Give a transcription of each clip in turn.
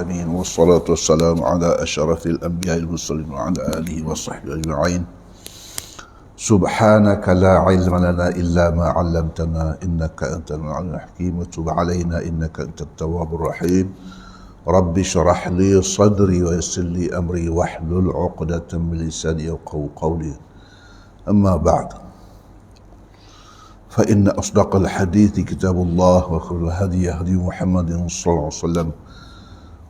العالمين والصلاة والسلام على أشرف الأنبياء المرسلين وعلى آله وصحبه أجمعين. سبحانك لا علم لنا إلا ما علمتنا إنك أنت العليم الحكيم وتب علينا إنك أنت التواب الرحيم. رب اشرح لي صدري ويسر لي أمري واحلل عقدة من لساني يفقهوا قولي. أما بعد، فإن أصدق الحديث كتاب الله وخير الهدي هدي محمد صلى الله عليه وسلم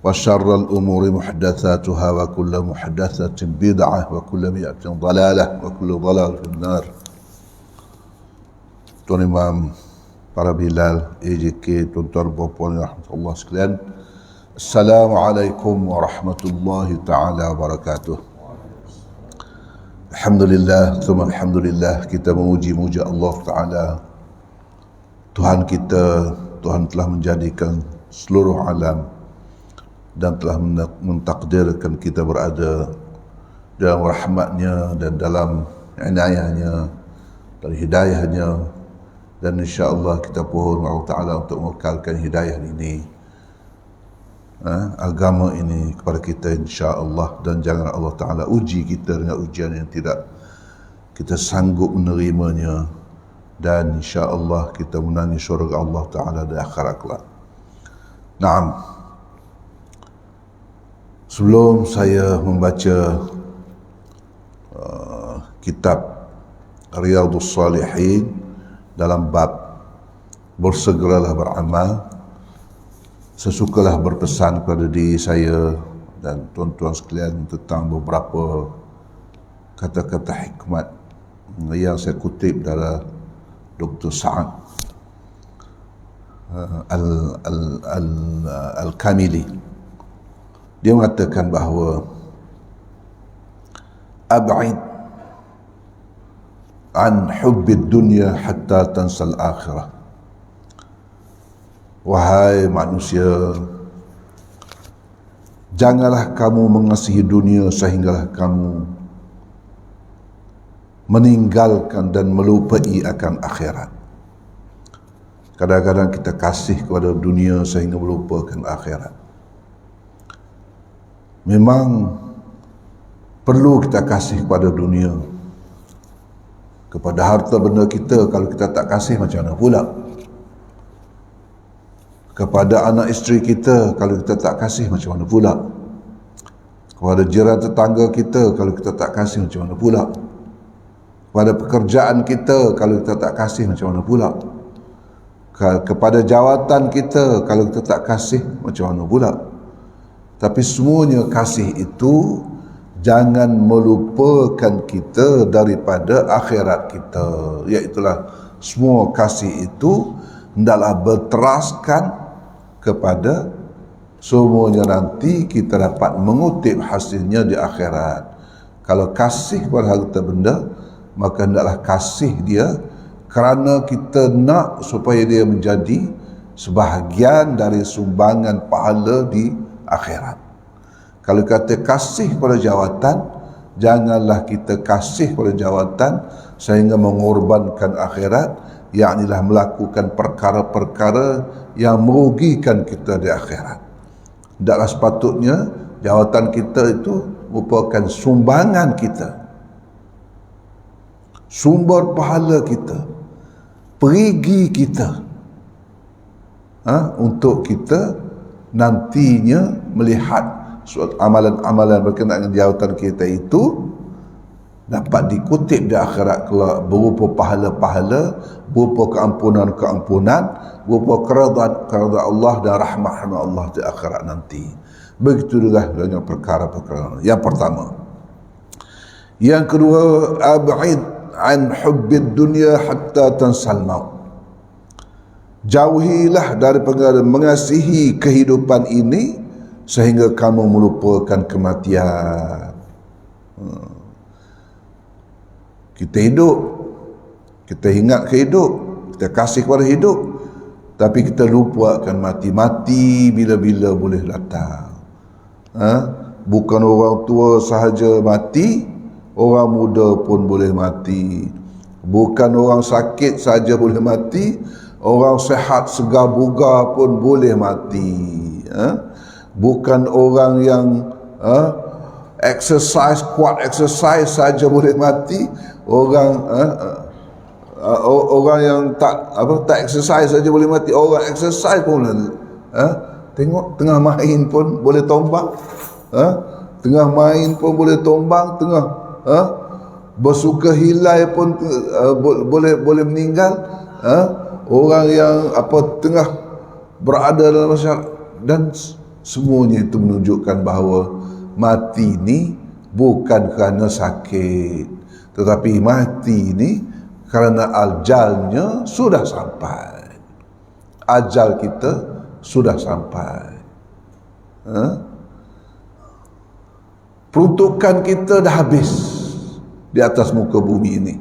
وشر الأمور محدثاتها وكل محدثة بدعة وكل بدعة ضلالة وكل ضلال في النار. Tuan Imam, para Bilal, AJK, tuan-tuan dan puan-puan rahmatullah sekalian, Assalamualaikum warahmatullahi ta'ala wabarakatuh. Alhamdulillah, thumma alhamdulillah, kita memuji-muji Allah Ta'ala. Tuhan kita, Tuhan telah menjadikan seluruh alam dan telah mentakdirkan kita berada dalam rahmatnya dan dalam inayahnya dan hidayahnya, dan insyaAllah kita pohon Allah Ta'ala untuk mengekalkan hidayah ini, agama ini kepada kita insya-Allah, dan jangan Allah Ta'ala uji kita dengan ujian yang tidak kita sanggup menerimanya, dan insya-Allah kita menangi syurga Allah Ta'ala di akhirat kelak. Naam. Sebelum saya membaca kitab Riyadhus Salihin dalam bab bersegeralah beramal, sesukalah berpesan kepada diri saya dan tuan-tuan sekalian tentang beberapa kata-kata hikmat yang saya kutip dari Dr. Sa'ad Al-Kamili. Dia mengatakan bahawa ab'id an hubbid dunya hatta tansal akhirah. Wahai manusia, janganlah kamu mengasihi dunia sehinggalah kamu meninggalkan dan melupai akan akhirat. Kadang-kadang kita kasih kepada dunia sehingga melupakan akhirat. Memang perlu kita kasih kepada dunia, kepada harta benda kita. Kalau kita tak kasih, macam mana pula? Kepada anak isteri kita, kalau kita tak kasih, macam mana pula? Kepada jiran tetangga kita, kalau kita tak kasih, macam mana pula? Kepada pekerjaan kita, kalau kita tak kasih, macam mana pula? Kepada jawatan kita, kalau kita tak kasih, macam mana pula? Tapi semuanya kasih itu jangan melupakan kita daripada akhirat kita. Iaitulah semua kasih itu hendaklah berteraskan kepada semuanya nanti kita dapat mengutip hasilnya di akhirat. Kalau kasih kepada harta benda, maka hendaklah kasih dia kerana kita nak supaya dia menjadi sebahagian dari sumbangan pahala di akhirat. Kalau kata kasih kepada jawatan, janganlah kita kasih kepada jawatan sehingga mengorbankan akhirat, yaknilah melakukan perkara-perkara yang merugikan kita di akhirat. Tidaklah sepatutnya jawatan kita itu merupakan sumbangan kita, sumber pahala kita, perigi kita, untuk kita nantinya melihat suatu amalan-amalan berkenaan dengan jawatan kita itu dapat dikutip di akhirat kelak berupa pahala-pahala, berupa keampunan-keampunan, berupa keridaan Allah dan rahmat Allah di akhirat nanti. Begitu juga dengan perkara-perkara. Yang pertama. Yang kedua, ab'id an hubbid dunya hatta tansal maut. Jauhilah daripada mengasihi kehidupan ini sehingga kamu melupakan kematian. Kita hidup, kita ingat ke hidup, kita kasih kepada hidup, tapi kita lupa akan mati. Mati bila-bila boleh datang. Bukan orang tua sahaja mati, orang muda pun boleh mati. Bukan orang sakit saja boleh mati, orang sehat segar bugar pun boleh mati. bukan orang yang exercise, kuat exercise saja boleh mati. Orang orang yang tak exercise saja boleh mati, orang exercise pun tengok tengah main pun boleh tombang, tengah main pun boleh tombang, tengah bersuka hilai pun boleh meninggal. Orang yang tengah berada dalam masyarakat, dan semuanya itu menunjukkan bahawa mati ni bukan kerana sakit, tetapi mati ni kerana ajalnya sudah sampai. Ajal kita sudah sampai. Peruntukan kita dah habis di atas muka bumi ini.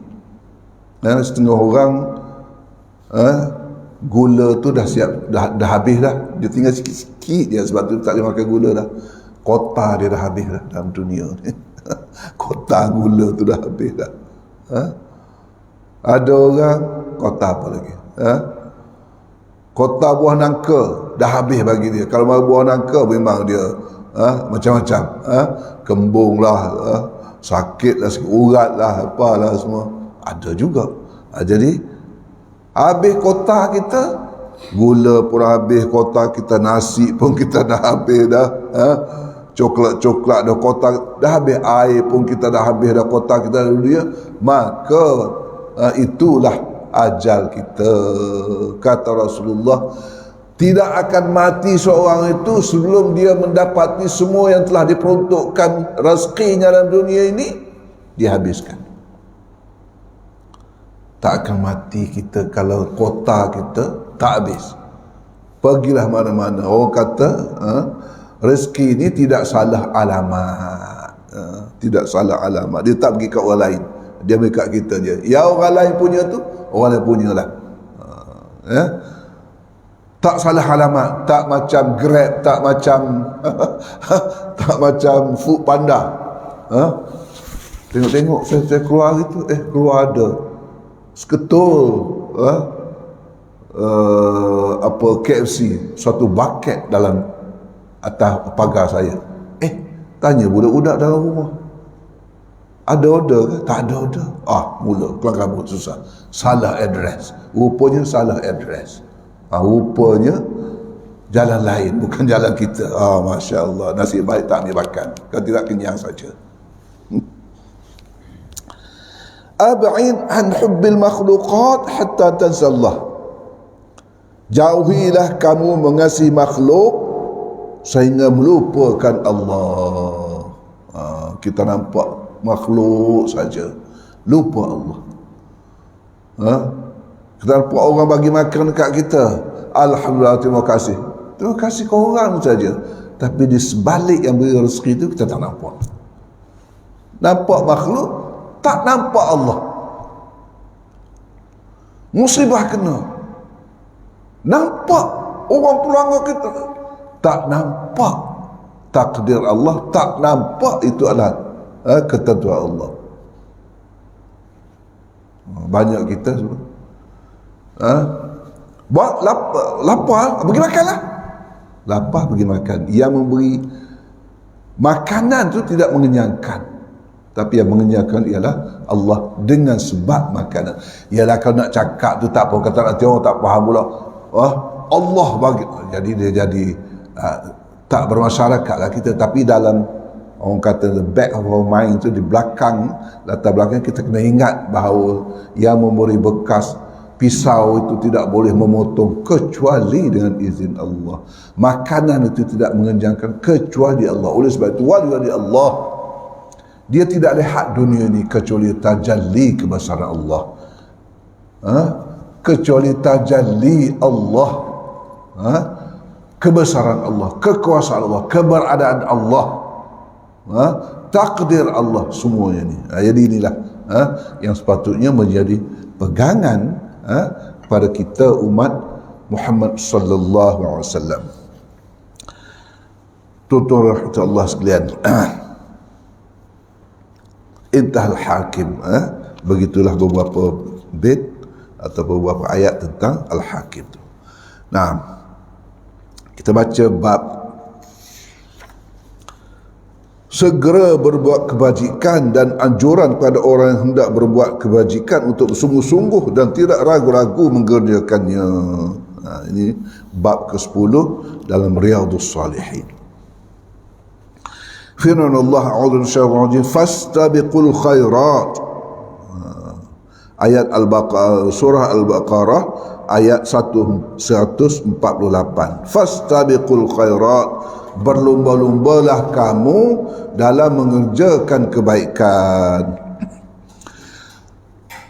Setengah orang gula tu dah siap, dah habis dah. Dia tinggal sikit-sikit dia, sebab tu tak boleh makan gula dah. Kota dia dah habis dah dalam dunia ni. Kota gula tu dah habis dah. Ada orang kota apa lagi? Kota buah nangka dah habis bagi dia. Kalau buah nangka memang dia macam-macam. Kembung lah, sakit lah, urat lah, apalah semua. Ada juga. Jadi habis kota kita, gula pun habis kota kita, nasi pun kita dah habis dah. Coklat-coklat dah kota dah habis, air pun kita dah habis dah kota kita dah dunia. Maka itulah ajal kita. Kata Rasulullah, tidak akan mati seorang itu sebelum dia mendapati semua yang telah diperuntukkan rezekinya dalam dunia ini dihabiskan. Tak akan mati kita kalau kota kita tak habis. Pergilah mana-mana, orang kata rezeki ini tidak salah alamat. Tidak salah alamat. Dia tak pergi kat orang lain, dia pergi kat kita je. Ya orang lain punya tu, orang lain punya lah. Tak salah alamat. Tak macam Grab, tak macam tak macam Food Panda. Tengok-tengok saya keluar itu, keluar ada seketul KFC, satu bucket dalam atas pagar saya. Tanya budak-budak dalam rumah, ada order ke? Tak ada order. Mula kelang kabut, susah. Salah address. Rupanya salah address. Rupanya jalan lain, bukan jalan kita. Masya Allah, nasib baik tak ambil makan, kalau tidak kenyang saja. Ab'in an hubbil makhluqat hatta tansallah. Jauhilah kamu mengasihi makhluk sehingga melupakan Allah. Kita nampak makhluk saja, lupa Allah. Kita nampak orang bagi makan dekat kita, alhamdulillah, terima kasih. Terima kasih ke orang saja. Tapi di sebalik yang beri rezeki itu kita tak nampak. Nampak makhluk, tak nampak Allah. Musibah kena. Nampak orang pelanggar kita, tak nampak takdir Allah, tak nampak itu adalah ketentuan Allah. Banyak kita buat lapar, pergi makanlah. Lapar, pergi makan. Yang memberi makanan tu tidak mengenyangkan, tapi yang mengenyangkan ialah Allah dengan sebab makanan. Ialah kalau nak cakap tu tak apa, kata nanti orang tak faham pula. Allah bagi, jadi dia jadi tak bermasyarakat lah kita. Tapi dalam, orang kata the back of our mind tu, di belakang, latar belakang kita kena ingat bahawa yang memberi bekas pisau itu tidak boleh memotong kecuali dengan izin Allah. Makanan itu tidak mengenyangkan kecuali Allah. Oleh sebab itu, wali Allah, dia tidak lihat dunia ini kecuali tajalli kebesaran Allah. Kecuali tajalli Allah, kebesaran Allah, kekuasaan Allah, keberadaan Allah, takdir Allah, semuanya ini. Jadi inilah yang sepatutnya menjadi pegangan kepada kita umat Muhammad sallallahu alaihi wasallam. Tutur rahmatullah sekalian. Intahal Hakim. Begitulah beberapa bait atau beberapa ayat tentang Al-Hakim tu. Nah, kita baca bab segera berbuat kebajikan dan anjuran kepada orang yang hendak berbuat kebajikan untuk sungguh-sungguh dan tidak ragu-ragu mengerjakannya. Ini bab ke-10 dalam Riyadhus Salihin. Firman Allah a'udzu fastabiqul khairat. Ayat Al-Baqarah, surah Al-Baqarah ayat 148. Fastabiqul khairat, berlumba-lumbalah kamu dalam mengerjakan kebaikan.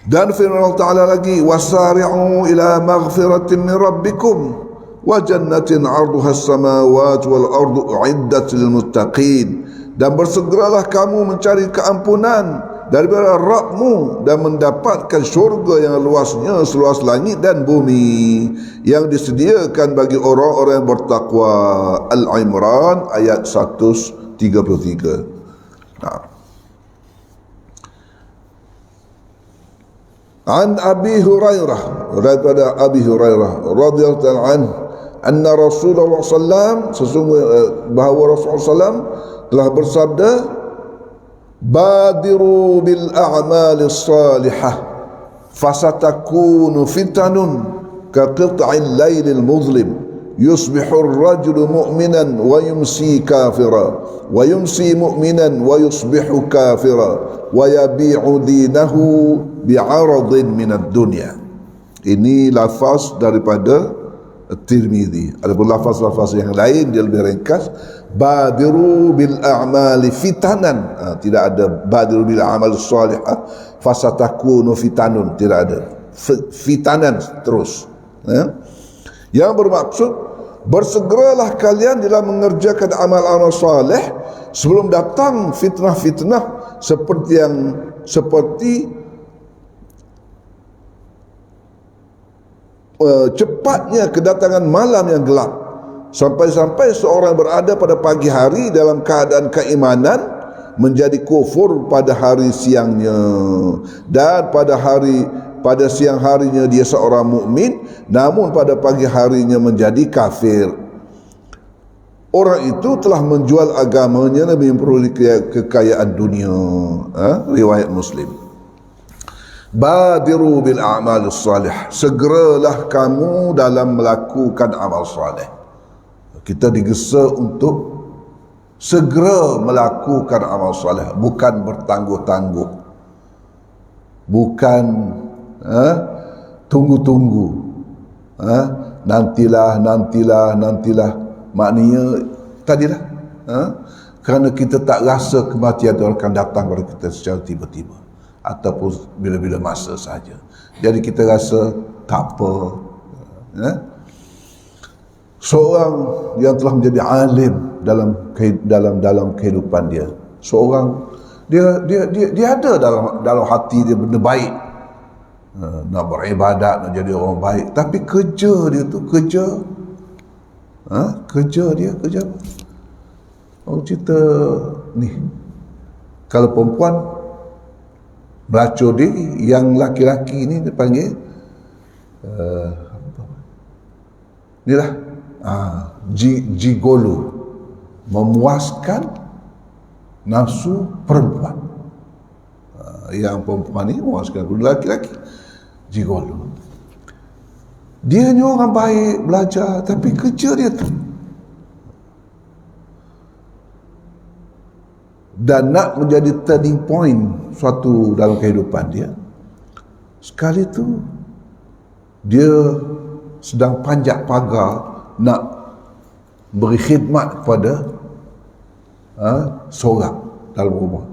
Dan firman Allah Ta'ala lagi, wasari'u ila maghfiratin min rabbikum wa jannatin 'arduha as-samawati wal ardu u'iddat lil muttaqin. Dan bersegeralah kamu mencari keampunan daripada Rabbmu dan mendapatkan syurga yang luasnya seluas langit dan bumi yang disediakan bagi orang-orang yang bertakwa. Al-Imran ayat 133. An Abi Hurairah, daripada Abi Hurairah radhiyallahu ta'ala anhu, anna Rasulullah sallam, sesungguhnya bahawa Rasulullah sallam telah bersabda, badiru bil a'mali salihah fasatakunu fitanun ka qit'il laylil muzlim yusbihu ar-rajulu mu'minan wa yumsi kafira wa yumsi mu'minan wa yusbihu kafira wa yabi'u dinahu bi'aradin minad dunya. Ini lafaz daripada Tirmidzi. Adapun lafaz-lafaz yang lain dia lebih ringkas, badiru bil a'mali fitanan. Tidak ada badiru bil a'mali salihah fasatakunu fitanun, tidak ada. Fitanan terus. Yang bermaksud bersegeralah kalian dalam mengerjakan amal-amal saleh sebelum datang fitnah-fitnah seperti cepatnya kedatangan malam yang gelap, sampai-sampai seorang berada pada pagi hari dalam keadaan keimanan menjadi kufur pada hari siangnya, dan pada siang harinya dia seorang mukmin, namun pada pagi harinya menjadi kafir. Orang itu telah menjual agamanya demi memperoleh kekayaan dunia. Riwayat Muslim. Badiru bil a'mal salih, segeralah kamu dalam melakukan amal saleh. Kita digesa untuk segera melakukan amal saleh, bukan bertangguh-tangguh, bukan tunggu-tunggu, nantilah. Maknanya tadilah, kerana kita tak rasa kematian itu akan datang kepada kita secara tiba-tiba ataupun bila-bila masa saja. Jadi kita rasa tak apa. Seorang yang telah menjadi alim dalam kehidupan dia, seorang dia ada dalam hati dia benda baik, nak beribadat, nak jadi orang baik, tapi kerja dia tu kerja apa? Orang cerita ni, kalau perempuan melacur diri, yang laki-laki ni dia panggil inilah gigolo, memuaskan nafsu perempuan. Yang perempuan ni memuaskan laki-laki, gigolo. Dia ni orang baik, belajar, tapi kerja dia tu, dan nak menjadi turning point suatu dalam kehidupan dia, sekali tu dia sedang panjat pagar nak beri khidmat kepada seorang dalam rumah.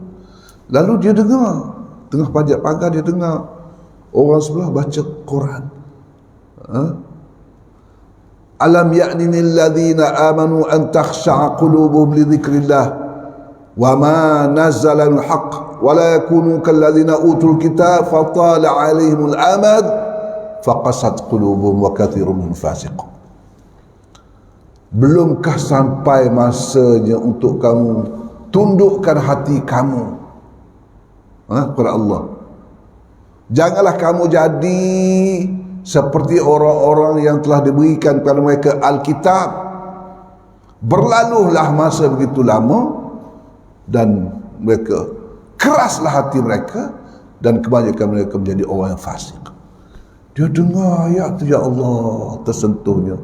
Lalu dia dengar, tengah panjat pagar, dia dengar orang sebelah baca Quran. Alam ya'nini alladhina amanu an takhsha'a qulubuhum li dhikrillah wa ma nazzala al haqq wa la yakunu kalladhina utul kitab fatala 'alaihimul amad faqasat qulubuhum wa katsirun minhum fasiqun. Belumkah sampai masanya untuk kamu tundukkan hati kamu kepada Allah? Janganlah kamu jadi seperti orang-orang yang telah diberikan kepada mereka Alkitab. Berlalulah masa begitu lama, dan mereka keraslah hati mereka, dan kebanyakan mereka menjadi orang yang fasik. Dia dengar ayat tu, ya Allah, tersentuhnya.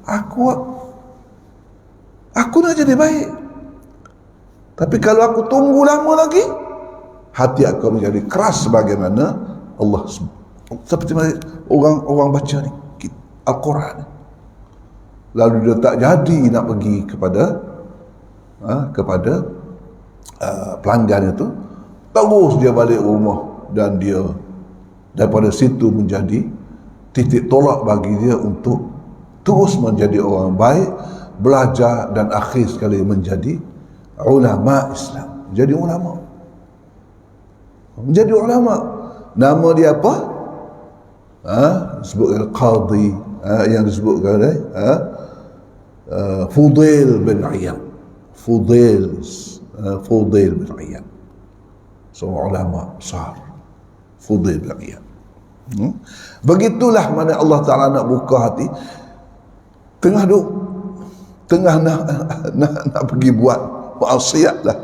Aku nak jadi baik. Tapi kalau aku tunggu lama lagi, hati aku menjadi keras sebagaimana Allah sebut. Seperti orang baca ni Al-Quran, lalu dia tak jadi nak pergi kepada pelanggan itu, terus dia balik rumah, dan dia daripada situ menjadi titik tolak bagi dia untuk terus menjadi orang baik, belajar, dan akhir sekali menjadi ulama Islam, menjadi ulama. Nama dia apa? Disebutkan Qadhi, yang disebutkan Fudail bin Iyad. Fudail bin Iyad, seorang ulama besar, Fudail bin Iyad. Begitulah mana Allah Ta'ala nak buka hati. Tengah nak pergi buat maksiat lah,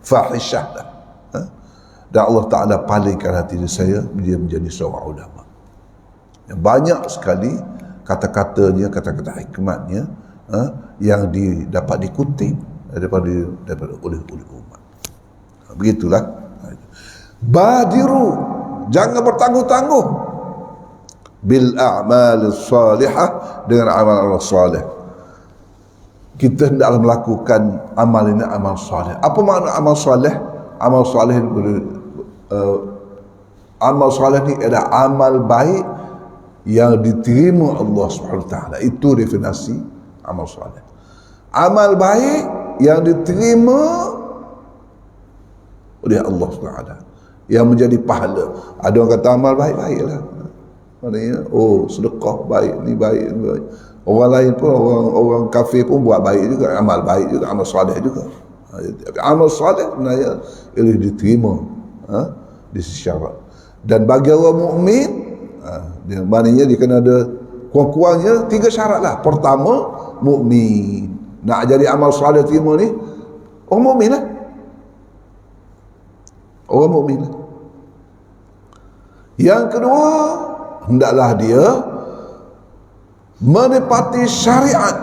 fahishah lah, dan Allah Ta'ala palingkan hati saya, dia menjadi seorang ulama. Yang banyak sekali kata-katanya, kata-kata hikmatnya, yang dapat dikutip daripada oleh umat. Begitulah. Badiru, jangan bertangguh-tangguh bil a'mal salihah, dengan amal salih. Kita hendaklah melakukan amal ini, amal salih. Apa makna amal salih? Amal salih ni adalah amal baik yang diterima Allah SWT. Itu definisi amal salih. Amal baik yang diterima oleh Allah SWT, yang menjadi pahala. Ada orang kata amal baik-baik lah, maknanya sedekah baik, ni baik. Orang lain pun, orang kafir pun buat baik juga, amal baik juga, amal salih juga. Tapi amal salih sebenarnya ia diterima di sisi syarat. Dan bagi orang mukmin, maknanya dia kena ada kurang-kurangnya 3 syarat lah. Pertama, mukmin. Nak jadi amal salih terima ni, orang mukmin lah. Orang mukmin lah. Yang kedua, hendaklah dia menepati syariat.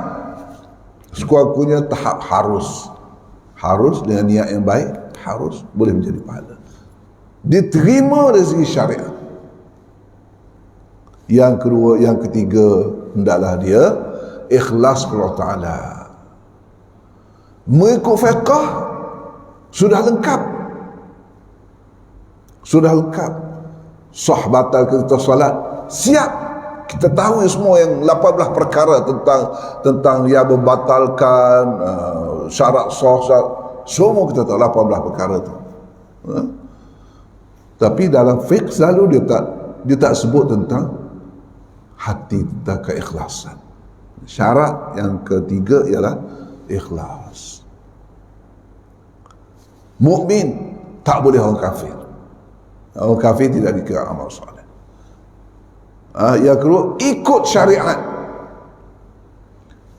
Sekurang-kurangnya tahap harus dengan niat yang baik, harus boleh menjadi pahala, diterima dari segi syariat. Yang kedua, yang ketiga, hendaklah dia ikhlas kepada Allah Ta'ala. Mengikut fiqh sudah lengkap, sah batal kita salat, siap. Kita tahu semua yang 18 perkara tentang yang membatalkan syarat sah, semua kita tahu 18 perkara tu. Tapi dalam fiqh selalu dia tak sebut tentang hati, tentang keikhlasan. Syarat yang ketiga ialah ikhlas. Mukmin tak boleh orang kafir. Orang kafir tidak dikira amal saleh. Yang kedua, ikut syariat,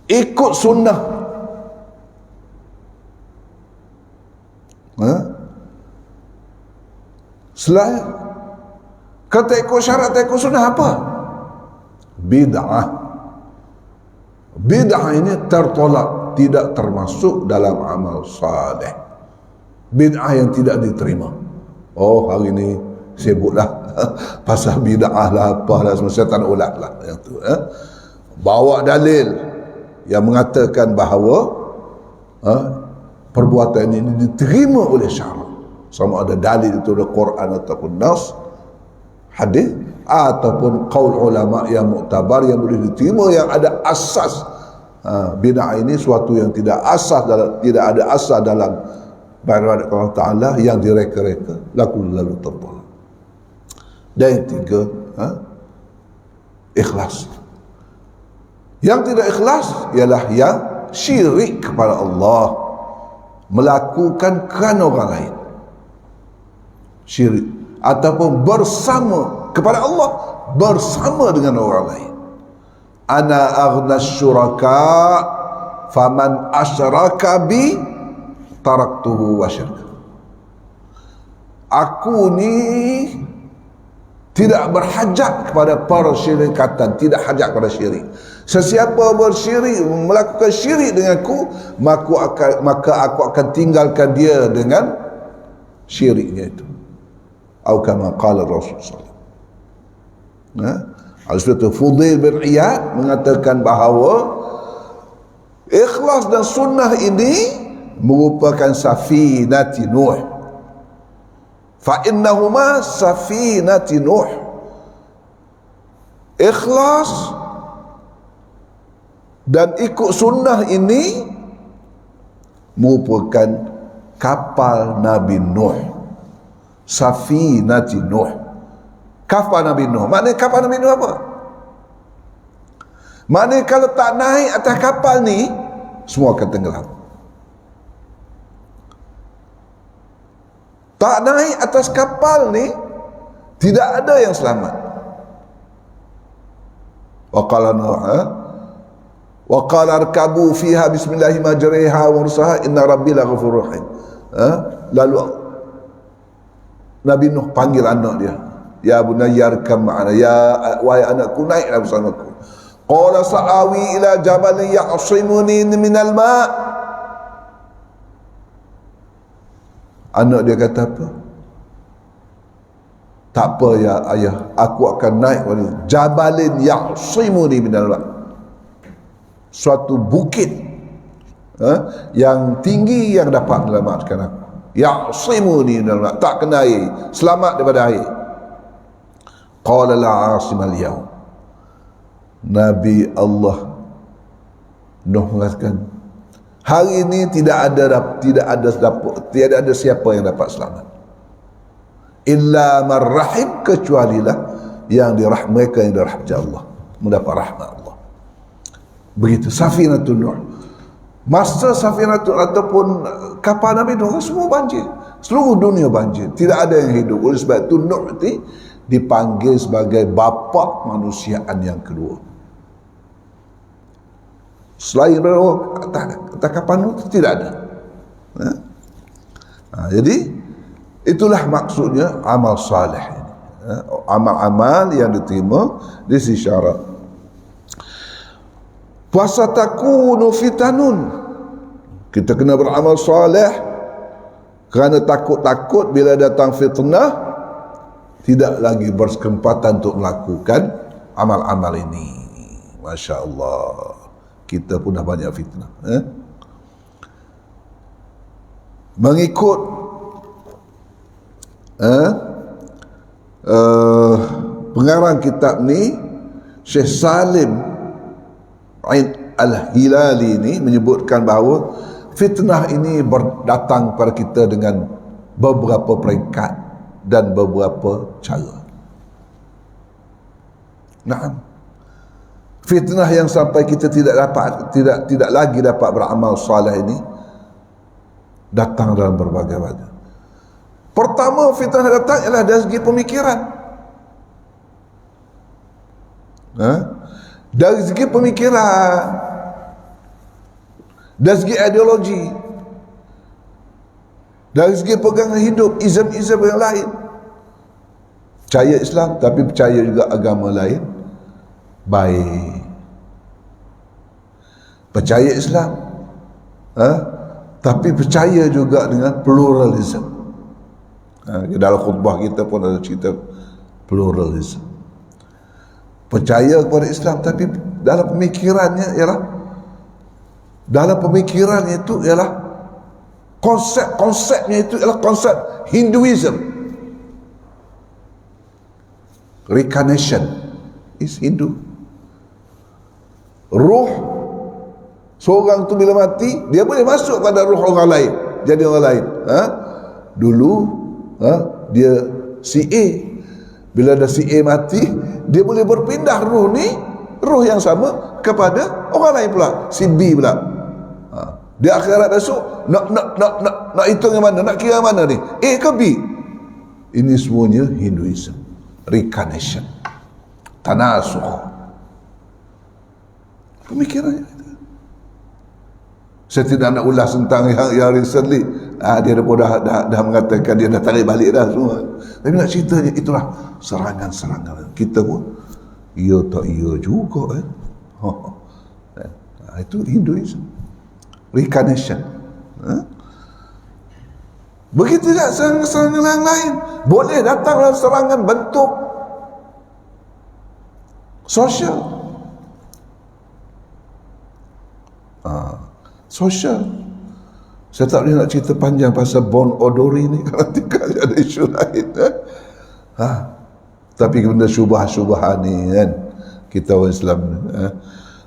ikut sunnah. Selain kata ikut syarat, ikut sunnah apa? Bid'ah. Bid'ah ini tertolak, tidak termasuk dalam amal saleh. Bid'ah yang tidak diterima. Hari ini sibuklah pasal bid'ah lah, apa lah, semua saya tak nak ulat lah yang tu. Bawa dalil yang mengatakan bahawa perbuatan ini diterima oleh syarak, sama ada dalil itu dari Quran ataupun nas, hadis, ataupun qaul ulama yang muktabar, yang boleh diterima, yang ada asas. Bid'ah ini suatu yang tidak ada asas dalam barat Allah Ta'ala, yang direka-reka lalu tertolak. Dan yang tiga, ikhlas. Yang tidak ikhlas ialah yang syirik kepada Allah, melakukan kerana orang lain, syirik, ataupun bersama kepada Allah bersama dengan orang lain. Ana aghna syuraka faman asyraka bi taraktuhu wa syirka. Aku ni tidak berhajat kepada persyirikatan, tidak hajat kepada syirik. Sesiapa bersyirik, melakukan syirik denganku, maka aku akan tinggalkan dia dengan syiriknya itu. Atau kama qala Rasulullah. Al-Sufyan Fudail bin Iyad mengatakan bahawa ikhlas dan sunnah ini merupakan safinati Nuh. Fa innahuma safinati Nuh. Ikhlas dan ikut sunnah ini merupakan kapal Nabi Nuh. Safinati Nuh. Kapal Nabi Nuh. Maknanya kapal Nabi Nuh apa? Maknanya kalau tak naik atas kapal ni, semua akan tenggelam. Tak naik atas kapal ni, tidak ada yang selamat. Wa qala Nuh, wa qala arkabu fiha bismillahi majriha wa mursaha inna rabbi laghafurur rahim. Lalu Nabi Nuh panggil anak dia, ya bunayya arkam ma'ana, ya wahai anakku, naiklah bersamaku. Qala sa'awi ila jabalin ya'simuni minal ma'. Anak dia kata apa? Tak apa ya ayah, aku akan naik pada jabalin ya'simuni minal ma', suatu bukit yang tinggi yang dapat menyelamatkan aku. Ya'simuni minal ma', tak kena air, selamat daripada air. Qala la 'asimal yawm. Nabi Allah Nuh mengatakan, hari ini tidak ada siapa yang dapat selamat. Illa man rahim, kecualilah yang mereka yang dirahmati Allah, mendapat rahmat Allah. Begitu Safinatun Nuh. Masa Safinatun ataupun kapal Nabi Nuh semua banjir, seluruh dunia banjir, tidak ada yang hidup. Oleh sebab itu Nuh itu dipanggil sebagai bapa kemanusiaan yang kedua. Selain atas kapal Nuh itu tidak ada. Jadi itulah maksudnya amal salih ini. Amal-amal yang diterima di sisi syarak. Puasa takunu fitanun. Kita kena beramal salih kerana takut-takut bila datang fitnah tidak lagi berkesempatan untuk melakukan amal-amal ini. Masya Allah, kita pun dah banyak fitnah. Mengikut pengarang kitab ni, Syekh Salim Al-Hilali ni menyebutkan bahawa fitnah ini datang pada kita dengan beberapa peringkat dan beberapa cara. Naam. Fitnah yang sampai kita tidak lagi dapat beramal soleh ini datang dalam berbagai macam. Pertama fitnah datang ialah dari segi pemikiran. Dari segi pemikiran, dari segi ideologi, dari segi pegangan hidup, izm-izm yang lain. Percaya Islam tapi percaya juga agama lain, baik. Percaya Islam tapi percaya juga dengan pluralism. Dalam khutbah kita pun ada cerita pluralism. Percaya kepada Islam tapi dalam pemikirannya ialah konsepnya itu ialah konsep Hinduism. Reincarnation is Hindu. Ruh seorang tu bila mati, dia boleh masuk pada ruh orang lain, jadi orang lain. Dulu dia si A, bila ada si A mati, dia boleh berpindah ruh ni, ruh yang sama kepada orang lain pula, si B pula. Dia akhirat besok nak hitung yang mana, nak kira mana ni, A ke B? Ini semuanya Hinduism. Reincarnation, tanasuh, pemikirannya. Saya tidak nak ulas tentang yang recently. Dia dah mengatakan dia dah tarik balik dah semua. Tapi nak cerita je, itulah serangan-serangan. Kita pun, ya tak ya juga. Itu Hinduism. Reincarnation. Begitu juga serangan-serangan yang lain. Boleh datang dalam serangan bentuk sosial. Sosial. Saya tak boleh nak cerita panjang pasal Bon Odori ni kalau tinggal ada isu lain. Tapi benda syubah-syubah ni kan, kita orang Islam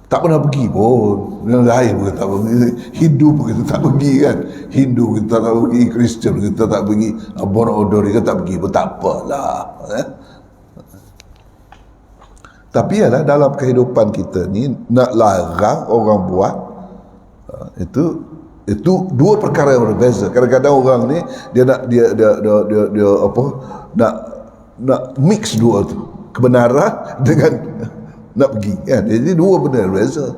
tak pernah pergi pun. Yang lain pun tak pergi. Hindu pun kita tak pergi kan. Hindu kita tak pergi, Kristian kita tak pergi, Bon Odori kita tak pergi pun tak apalah. Tapi ialah dalam kehidupan kita ni nak larang orang buat itu dua perkara yang berbeza. Kadang-kadang orang ni dia apa nak mix dua tu, kebenaran dengan nak pergi kan. Jadi dua benda berbeza.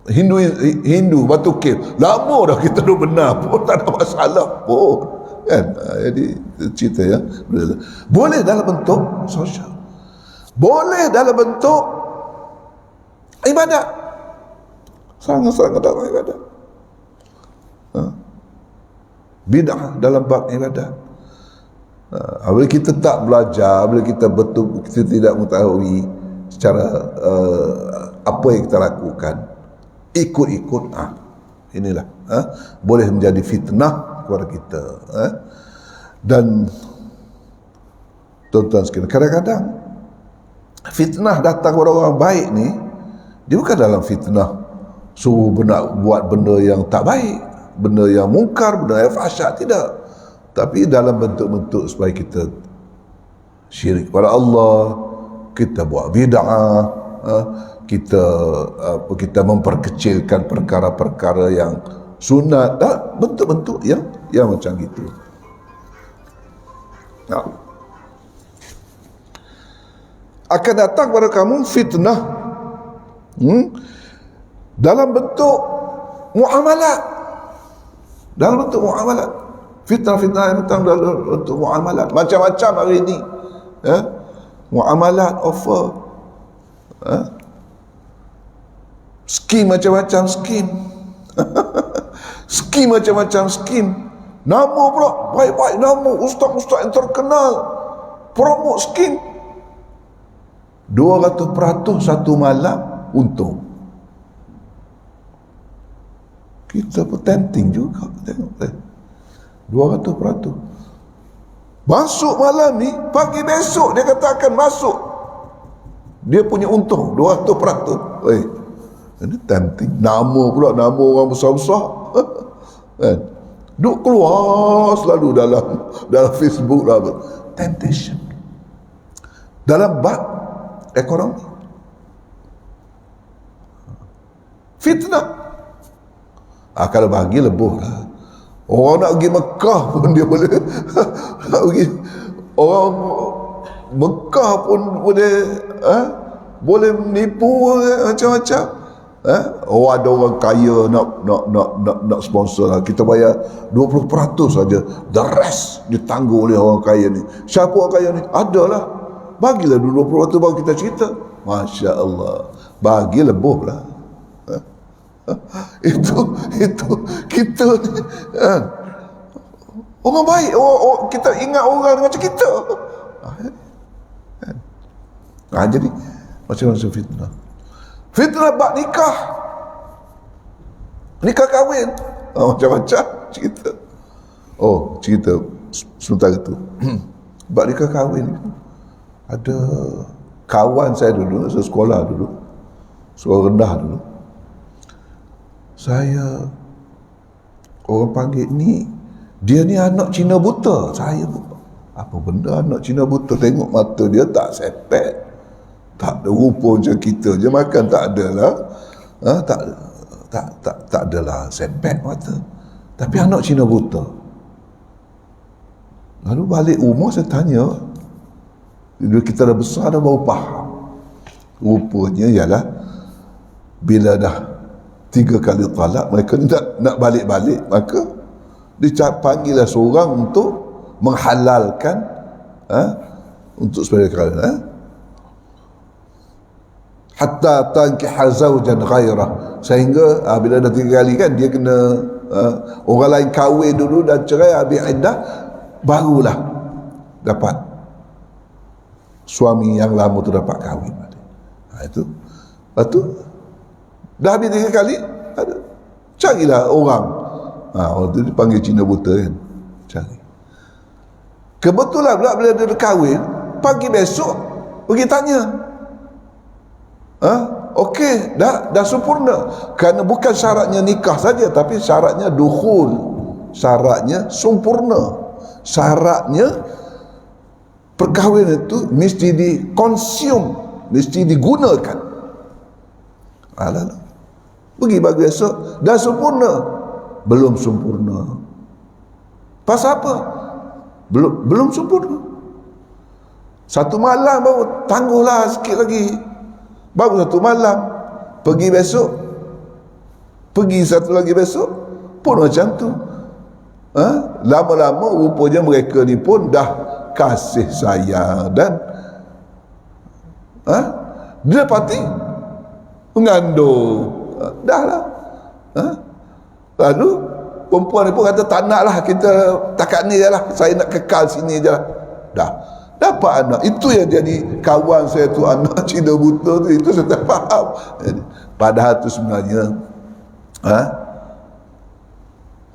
Hindu batu kir lama dah kita dah benar pun tak ada masalah pun kan. Jadi cerita ya berbeza. Boleh dalam bentuk sosial, boleh dalam bentuk ibadat. Sangat-sangat dalam ibadat. Bid'ah dalam bab ibadat. Bila kita tak belajar, bila kita betul, kita tidak mengetahui secara apa yang kita lakukan, ikut-ikut, inilah boleh menjadi fitnah kepada kita. Dan tuan-tuan sekalian, kadang-kadang fitnah datang kepada orang baik ni, dia bukan dalam fitnah suruh buat benda yang tak baik, benda yang mungkar, benda yang fahsyat, tidak. Tapi dalam bentuk-bentuk supaya kita syirik kepada Allah, kita buat bid'ah, kita memperkecilkan perkara-perkara yang sunat, bentuk-bentuk yang macam gitu. Akan datang kepada kamu fitnah dalam bentuk muamalat. Dalam bentuk muamalat. Fitnah-fitnah yang datang dalam bentuk muamalat. Macam-macam hari ini. Muamalat, offer. Skim macam-macam skim. Skim macam-macam skim. Nama pula, baik-baik nama ustaz-ustaz yang terkenal. Promote skim. 200% satu malam untung. Kita pun tempting juga tengok 200%. Masuk malam ni, pagi besok dia katakan masuk, dia punya untung 200%. Ini tempting. Nama pula, nama orang besar-besar. Duk keluar selalu dalam Facebook lah. Temptation. Dalam bab ekonomi, fitnah. Kalau bagi lebuh lah. Orang nak pergi Mekah pun dia boleh nak pergi. Orang Mekah pun boleh menipu macam-macam. Ada orang kaya nak sponsor lah. Kita bayar 20% saja. The rest ditanggung oleh orang kaya ni. Siapa orang kaya ni? Adalah. Bagilah 20% baru kita cerita. Masya Allah. Bagi lebuh lah. Itu kita orang baik, kita ingat orang macam kita. Jadi macam-macam fitnah bab nikah kahwin, macam-macam cerita. Cerita sementara tu bab nikah kahwin. Ada kawan saya dulu, saya sekolah dulu, sekolah rendah dulu. Saya orang panggil ni, dia ni anak Cina buta. Saya apa benda anak Cina buta? Tengok mata dia tak sepet, tak ada rupa macam kita je, makan tak ada lah. Tak adalah sepet mata. Tapi anak Cina buta. Lalu balik rumah saya tanya, kita dah besar dah baru faham. Rupanya ialah bila dah 3 kali talak, mereka nak balik-balik, maka dipanggillah seorang untuk menghalalkan untuk supaya kahwin. Hatta tankiha zawjan ghairah, sehingga bila dah 3 kali kan dia kena orang lain kahwin dulu dan cerai, habis iddah, barulah dapat suami yang lama tu dapat kahwin. Itu lepas tu dah habis 3 kali, carilah orang, orang tu dipanggil Cina buta kan, cari. Kebetulan pula bila dia dah kahwin, pagi besok pergi tanya, okey, dah sempurna. Kerana bukan syaratnya nikah saja, tapi syaratnya dukhul, syaratnya sempurna, syaratnya perkahwinan itu mesti dikonsum, mesti digunakan. Lalu pergi bagi esok, dah sempurna, belum sempurna. Pasal apa? Belum sempurna. Satu malam baru, tangguhlah sikit lagi, baru 1 malam. Pergi besok, pergi satu lagi besok, pun macam tu. Lama-lama rupanya mereka ni pun dah kasih sayang dan dia dapati mengandung. Dah lah. Lalu perempuan ni pun kata, tak nak lah, kita takat ni je lah, saya nak kekal sini je lah. Dah dapat anak. Itu yang jadi kawan saya tu, anak Cina buta tu, itu saya tak faham. Padahal tu sebenarnya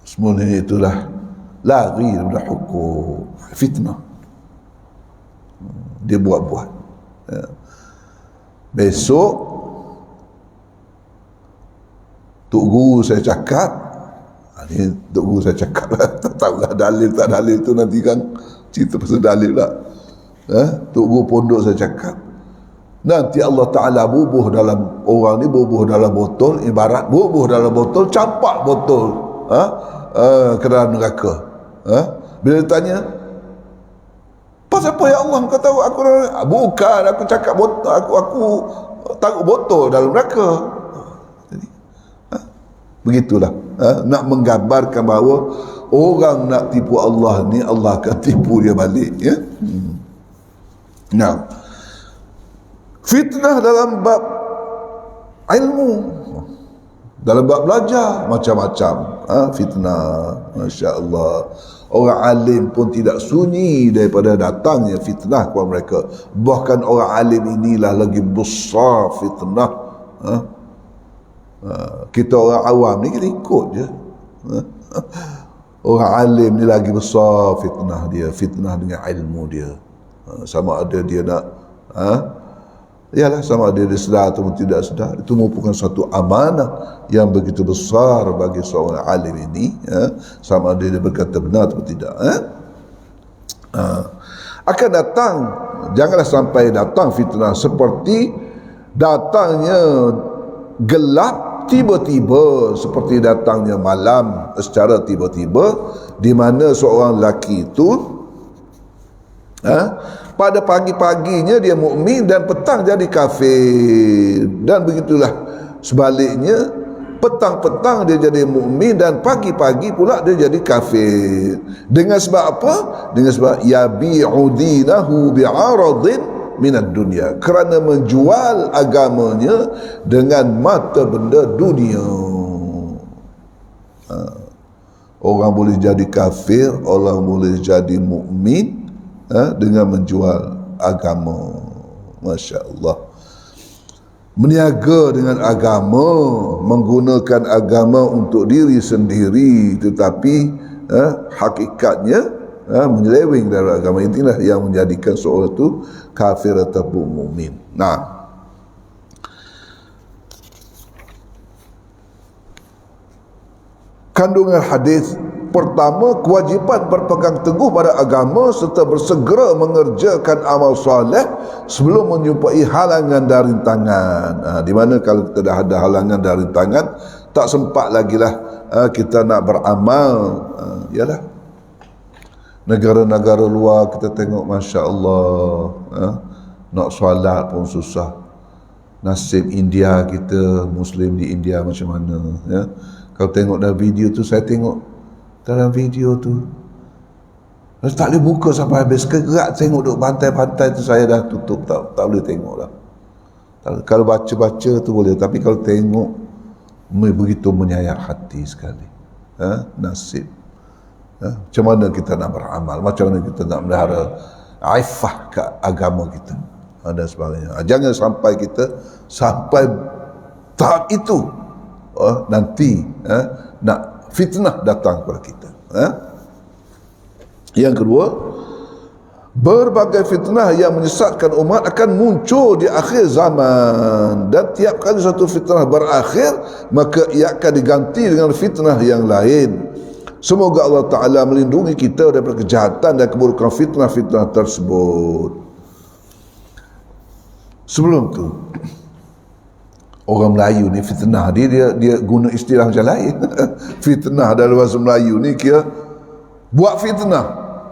semuanya itulah lari daripada hukum, fitnah. Dia buat-buat. Besok Tok Guru saya cakap, ni Tok Guru saya cakap lah, tak tahulah dalil tak dalil tu nanti kan cerita pasal dalil lah. Tok Guru pondok saya cakap, nanti Allah Ta'ala bubuh dalam orang ni, bubuh dalam botol, ibarat bubuh dalam botol, campak botol ke dalam neraka. Bila ditanya, pasal apa ya Allah kau tahu aku? Bukan, aku cakap botol, aku taruh botol dalam neraka. Jadi begitulah, nak menggambarkan bahawa orang nak tipu Allah ni, Allah akan tipu dia balik, ya. Nah, fitnah dalam bab ilmu, dalam bab belajar macam-macam, fitnah, Masya Allah. Orang alim pun tidak sunyi daripada datangnya fitnah kepada mereka. Bahkan orang alim inilah lagi besar fitnah. Kita orang awam ni kita ikut je. Orang alim ni lagi besar fitnah dia, fitnah dengan ilmu dia. Sama ada dia nak yalah, sama ada dia sedar atau tidak sedar, itu merupakan satu amanah yang begitu besar bagi seorang alim ini, sama ada dia berkata benar atau tidak. Akan datang, janganlah sampai datang fitnah seperti datangnya gelap tiba-tiba, seperti datangnya malam secara tiba-tiba, di mana seorang lelaki itu pada pagi-paginya dia mukmin dan petang jadi kafir, dan begitulah sebaliknya, petang-petang dia jadi mukmin dan pagi-pagi pula dia jadi kafir. Dengan sebab apa? Dengan sebab yabi'u dinahu bi'aradin minad dunya, kerana menjual agamanya dengan mata benda dunia. Orang boleh jadi kafir, orang boleh jadi mukmin dengan menjual agama. Masya Allah. Meniaga dengan agama, menggunakan agama untuk diri sendiri, tetapi hakikatnya menyeleweng dari agama. Inilah yang menjadikan seorang itu kafir ataupun mukmin. Nah, kandungan hadis pertama, kewajipan berpegang teguh pada agama serta bersegera mengerjakan amal soleh sebelum menjumpai halangan dan rintangan. Di mana kalau kita dah ada halangan dan rintangan, tak sempat lagi lah kita nak beramal. Yalah, negara-negara luar kita tengok, Masya Allah, nak solat pun susah. nasib India kita, Muslim di India macam mana, ya. Kalau tengok dalam video tu, saya tengok dalam video tu tak boleh buka sampai habis, kegerak tengok duk pantai-pantai tu, saya dah tutup, tak boleh tengok dah. Kalau baca-baca tu boleh, tapi kalau tengok begitu menyayat hati sekali. Nasib. Macam mana kita nak beramal, macam mana kita nak melihara aifah ke agama kita, dan sebagainya. Jangan sampai kita sampai tahap itu, nanti nak fitnah datang kepada kita. Yang kedua, berbagai fitnah yang menyesatkan umat akan muncul di akhir zaman, dan tiap kali satu fitnah berakhir, maka ia akan diganti dengan fitnah yang lain. Semoga Allah Ta'ala melindungi kita daripada kejahatan dan keburukan fitnah-fitnah tersebut. Sebelum tu, orang Melayu ni fitnah dia guna istilah macam lain. Fitnah dalam bahasa Melayu ni kira buat fitnah,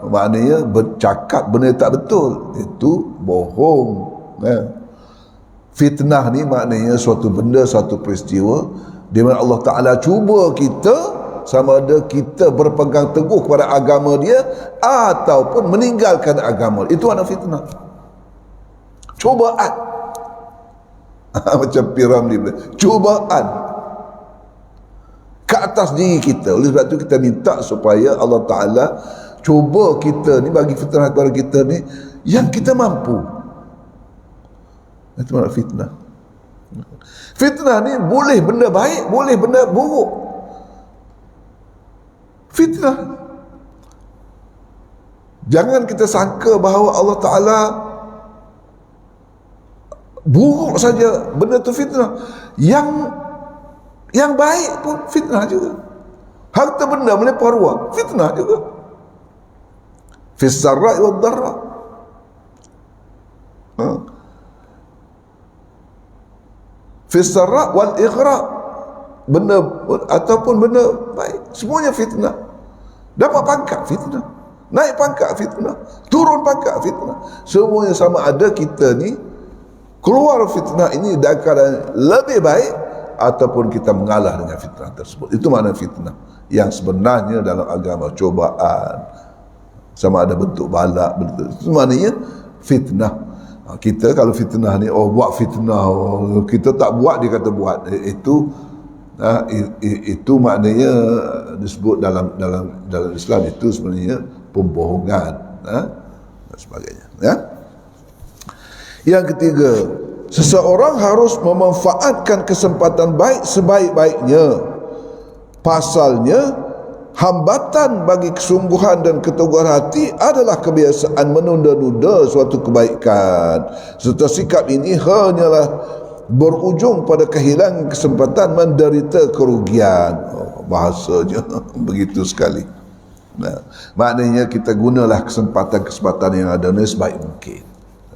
maknanya bercakap benda tak betul, itu bohong. Fitnah ni maknanya suatu benda, suatu peristiwa di mana Allah Ta'ala cuba kita, sama ada kita berpegang teguh kepada agama dia ataupun meninggalkan agama. Itu makna fitnah. Cubaan. Macam Piram dia bilang, cubaan ke atas diri kita. Oleh sebab itu kita minta supaya Allah Ta'ala cuba kita ni, bagi fitnah kepada kita ni yang kita mampu. Itu makna fitnah. Fitnah ni boleh benda baik, boleh benda buruk. Fitnah. Jangan kita sangka bahawa Allah Ta'ala buruk saja benda tu fitnah. Yang baik pun fitnah juga. Harta benda melimpah ruah, fitnah juga. Fis sarra'i wad dharra. Fis sarra' wal ighra', benda ataupun benda baik, semuanya fitnah. Dapat pangkat, fitnah. Naik pangkat, fitnah. Turun pangkat, fitnah. Semuanya sama ada kita ni keluar fitnah ini dalam keadaan lebih baik ataupun kita mengalah dengan fitnah tersebut. Itu makna fitnah yang sebenarnya dalam agama, cobaan, sama ada bentuk balak, itu maknanya fitnah. Kita kalau fitnah ni, buat fitnah, kita tak buat, dia kata buat, itu maknanya disebut dalam Islam, itu sebenarnya pembohongan, dan sebagainya, ya. Yang ketiga, seseorang harus memanfaatkan kesempatan baik sebaik-baiknya. Pasalnya, hambatan bagi kesungguhan dan keteguhan hati adalah kebiasaan menunda-nunda suatu kebaikan, serta sikap ini hanyalah berujung pada kehilangan kesempatan, menderita kerugian. Bahasanya begitu sekali. Maknanya kita gunalah kesempatan-kesempatan yang ada ni sebaik mungkin.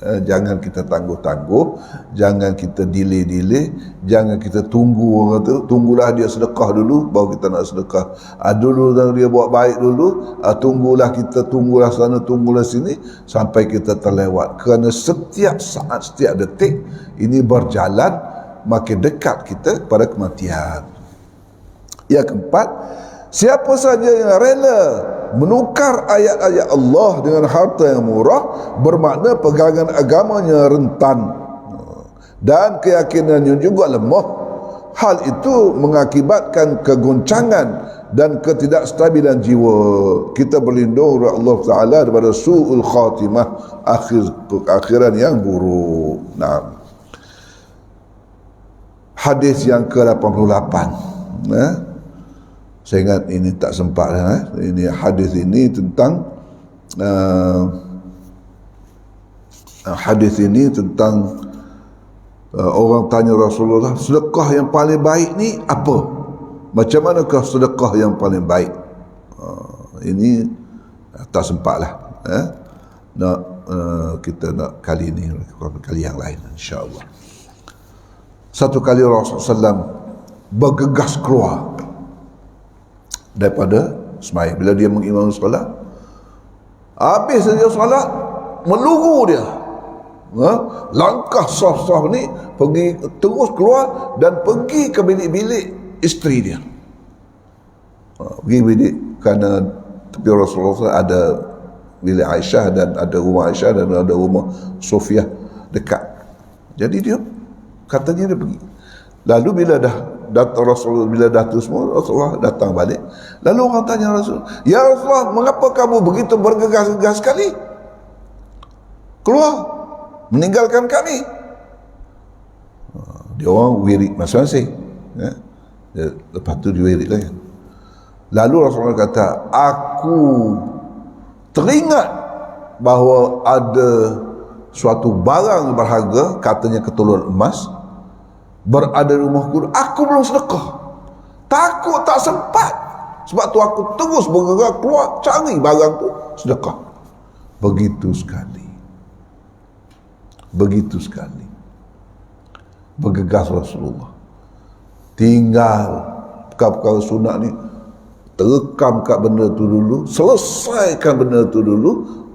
Jangan kita tangguh-tangguh, jangan kita delay, jangan kita tunggu orang tu, tunggulah dia sedekah dulu baru kita nak sedekah. Dulu dia buat baik dulu, tunggulah sana, tunggulah sini sampai kita terlewat. Kerana setiap saat, setiap detik ini berjalan makin dekat kita kepada kematian. Yang keempat, siapa saja yang rela menukar ayat-ayat Allah dengan harta yang murah, bermakna pegangan agamanya rentan dan keyakinannya juga lemah. Hal itu mengakibatkan kegoncangan dan ketidakstabilan jiwa. Kita berlindung kepada Allah Ta'ala daripada su'ul khatimah, akhiran yang buruk. Hadis yang ke-88, saya ingat ini tak sempat ini hadis ini tentang orang tanya Rasulullah, sedekah yang paling baik ni apa? Macam manakah sedekah yang paling baik? Ini tak sempatlah. Kita nak kali ini, kali yang lain insya-Allah. Satu kali Rasulullah SAW bergegas keluar daripada sembahyang. Bila dia mengimam solat, habis saja solat, meluru dia Langkah sah-sah ni pergi terus keluar dan pergi ke bilik-bilik isteri dia. Pergi bilik, kerana tepi Rasulullah ada bilik Aisyah dan ada rumah Aisyah dan ada rumah Sofiah dekat. Jadi dia katanya dia pergi. Lalu bila dah datang Rasulullah, bila dah tu semua, Rasulullah datang balik. Lalu orang tanya Rasul, "Ya Rasulullah, mengapa kamu begitu bergegas-gegas sekali keluar meninggalkan kami?" Dia orang wirid masing-masing, ya. Lepas tu dia wirid lagi. Lalu Rasulullah kata, "Aku teringat bahawa ada suatu barang berharga, katanya ketulun emas, berada di rumahku. Aku belum sedekah. Takut tak sempat. Sebab tu aku terus bergerak keluar cari barang tu sedekah." Begitu sekali. Begitu sekali. Bergegas Rasulullah. Tinggal perkara-perkara sunat ni, terekam kat benda tu dulu, selesaikan benda tu dulu,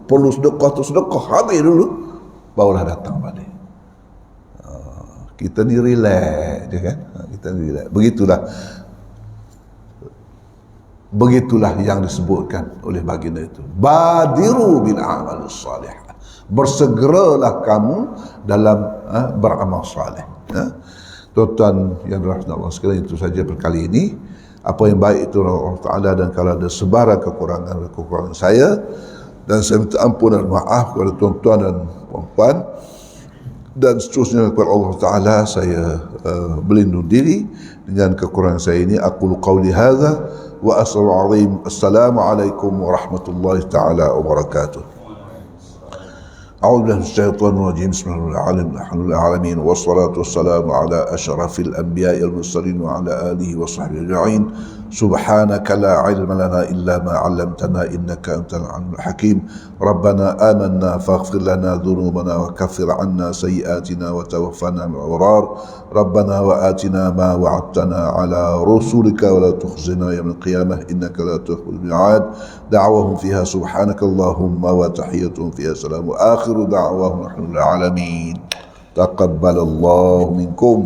perlu sedekah tu sedekah habis dulu, barulah datang balik. Kita ni relax je kan, kita ni relax. Begitulah yang disebutkan oleh baginda itu, badiru bil amal salih, bersegeralah kamu dalam beramal saleh. Tuan-tuan yang dirahmati Allah sekalian, itu saja perkali ini. Apa yang baik itu Allah Ta'ala, dan kalau ada sebarang kekurangan saya, dan saya minta ampun dan maaf kepada tuan-tuan dan puan-puan, dan seterusnya kepada Allah Ta'ala saya berlindung diri dengan kekurangan saya ini. Aqulu qawli hadha wa assalamualaikum warahmatullahi ta'ala wabarakatuh. أعوذ بالله من الشيطان الرجيم. بسم الله الرحمن الرحيم، والصلاة والسلام على أشرف الأنبياء والمرسلين وعلى آله وصحبه أجمعين. سبحانك لا علم لنا إلا ما علمتنا إنك أنت العليم الحكيم. ربنا آمنا فاغفر لنا ذنوبنا وكفر عنا سيئاتنا وتوفنا مع الأبرار. ربنا وآتنا ما وعدتنا على رسلك ولا تخزنا يوم القيامة إنك لا تخلف الميعاد. دعوهم فيها سبحانك اللهم وتحيتهم فيها سلام وآخر دعواهم الحمد لله العالمين. تقبل الله منكم.